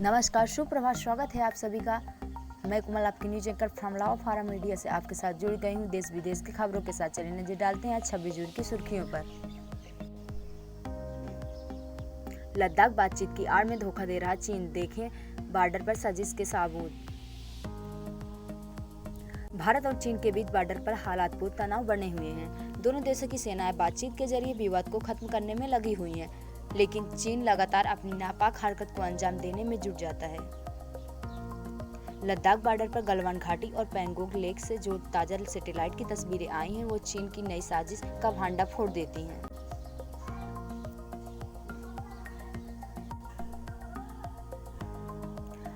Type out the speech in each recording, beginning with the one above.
नमस्कार, सुप्रभात। स्वागत है आप सभी का। मैं कुमार आपकी news anchor from Lava Farm Media से आपके साथ जुड़ गई हूँ देश विदेश की खबरों के साथ। चलिए नजर डालते हैं आज 26 जून की सुर्खियों पर। लद्दाख बातचीत की आड़ में धोखा दे रहा चीन, देखें बॉर्डर पर साजिश के सबूत। भारत और चीन के बीच बॉर्डर पर हालातपूर्ण तनाव बने हुए हैं। दोनों देशों की सेनाएं बातचीत के जरिए विवाद को खत्म करने में लगी हुई हैं, लेकिन चीन लगातार अपनी नापाक हरकत को अंजाम देने में जुट जाता है। लद्दाख बॉर्डर पर गलवान घाटी और पैंगोंग लेक से जो ताजा सैटेलाइट की तस्वीरें आई हैं, वो चीन की नई साजिश का भांडा फोड़ देती हैं।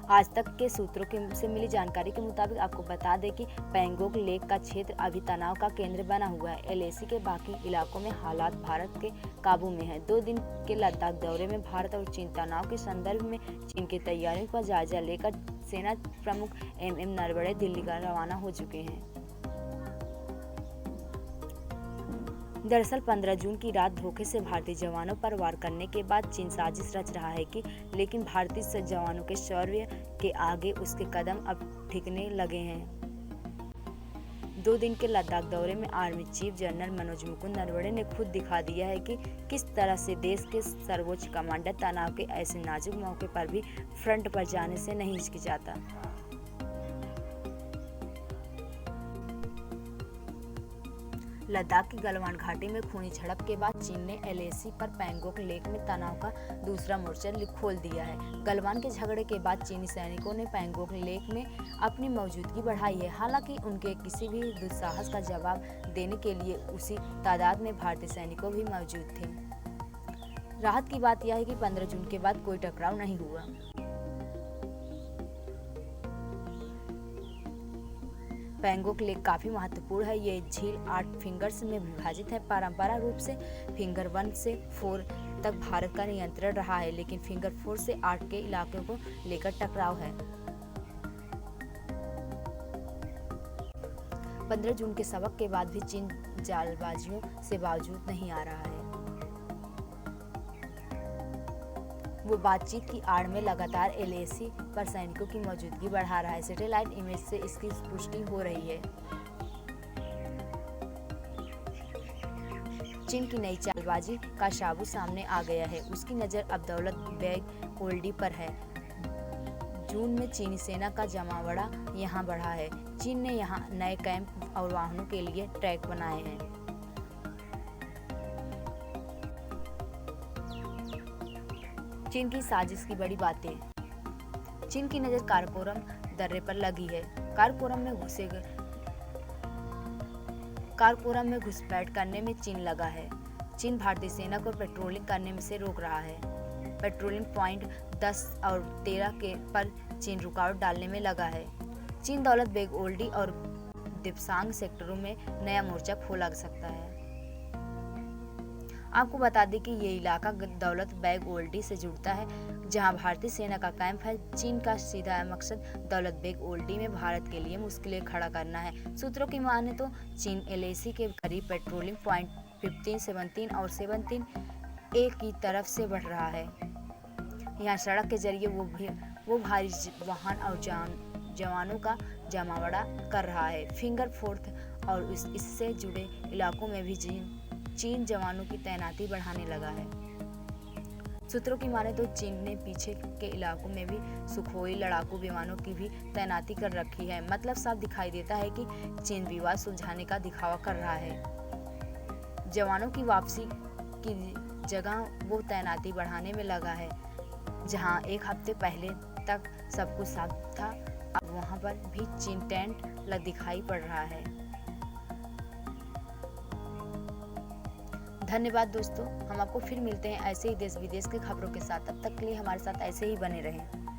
आज तक के सूत्रों से मिली जानकारी के मुताबिक आपको बता दें कि पैंगोंग लेक का क्षेत्र अभी तनाव का केंद्र बना हुआ है। एलएसी के बाकी इलाकों में हालात भारत के काबू में है। 2 दिन के लद्दाख दौरे में भारत और चीन तनाव के संदर्भ में चीन की तैयारियों का जायजा लेकर सेना प्रमुख एमएम नरवणे दिल्ली का रवाना हो चुके हैं। दरअसल 15 जून की रात धोखे से भारतीय जवानों पर वार करने के बाद चीन साजिश रच रहा है लेकिन भारतीय जवानों के शौर्य के आगे उसके कदम अब ठिकने लगे हैं। 2 दिन के लद्दाख दौरे में army chief general Manoj Mukund Naravane ने खुद दिखा दिया है कि किस तरह से देश के सर्वोच्च कमांडर तनाव के ऐसे नाजुक मौके पर भी फ्रंट पर जाने से नहीं हिचकिचाता। लद्दाख की गलवान घाटी में खूनी झड़प के बाद चीन ने एलएसी पर पैंगोंग लेक में तनाव का दूसरा मोर्चा खोल दिया है। गलवान के झगड़े के बाद चीनी सैनिकों ने पैंगोंग लेक में अपनी मौजूदगी बढ़ाई है। हालांकि उनके किसी भी दुस्साहस का जवाब देने के लिए उसी तादाद में भारतीय सैनिकों भी मौजूद थे। राहत की बात यह है कि 15 जून के बाद कोई टकराव नहीं हुआ। पैंगोंग लेक काफी महत्वपूर्ण है। ये झील 8 फिंगर्स में विभाजित है। पारंपरिक रूप से फिंगर 1 से 4 तक भारत का नियंत्रण रहा है, लेकिन फिंगर 4 से 8 के इलाकों को लेकर टकराव है। 15 जून के सबक के बाद भी चीन जालबाजियों से बावजूद नहीं आ रहा है। वो बातचीत की आड़ में लगातार एलएसी पर सैनिकों की मौजूदगी बढ़ा रहा है। सैटेलाइट इमेज से इसकी पुष्टि हो रही है। चीन की नई चालबाजी का साबूत सामने आ गया है। उसकी नज़र अब दौलत बेग ओल्डी पर है। जून में चीनी सेना का जमावड़ा यहां बढ़ा है। चीन ने यहां नए कैंप और वाहनों के लिए ट्रैक बनाए हैं। चीन की साजिश की बड़ी बातें। चीन की नजर काराकोरम दर्रे पर लगी है। काराकोरम में घुसपैठ करने में चीन लगा है। चीन भारतीय सेना को पेट्रोलिंग करने में से रोक रहा है। पेट्रोलिंग पॉइंट 10 और 13 के पर चीन रुकावट डालने में लगा है। चीन दौलत बेग ओल्डी और दिप्सांग सेक्टरों में नया मोर्चा खोला सकता है। आपको बता दें कि ये इलाका दौलत बेग ओल्डी से जुड़ता है, जहां भारतीय सेना का कैंप है। चीन का सीधा मकसद दौलत बेग ओल्डी में भारत के लिए मुश्किलें खड़ा करना है। सूत्रों की माने तो चीन एलएसी के करीब पेट्रोलिंग पॉइंट 15, 17 और 17A की तरफ से बढ़ रहा है। यहाँ सड़क के जरिए वो भारी वाहन और जवानों का जमावड़ा कर रहा है। फिंगर 4 और इससे जुड़े इलाकों में भी चीन जवानों की तैनाती बढ़ाने लगा है। सूत्रों की माने तो चीन ने पीछे के इलाकों में भी सुखोई लड़ाकू विमानों की भी तैनाती कर रखी है। मतलब साफ दिखाई देता है कि चीन विवाद सुलझाने का दिखावा कर रहा है। जवानों की वापसी की जगह वो तैनाती बढ़ाने में लगा है। जहां 1 हफ्ते पहले तक सब कुछ साफ था, अब वहां पर भी चीन टेंट दिखाई पड़ रहा है। धन्यवाद दोस्तों, हम आपको फिर मिलते हैं ऐसे ही देश विदेश के खबरों के साथ। तब तक के लिए हमारे साथ ऐसे ही बने रहें।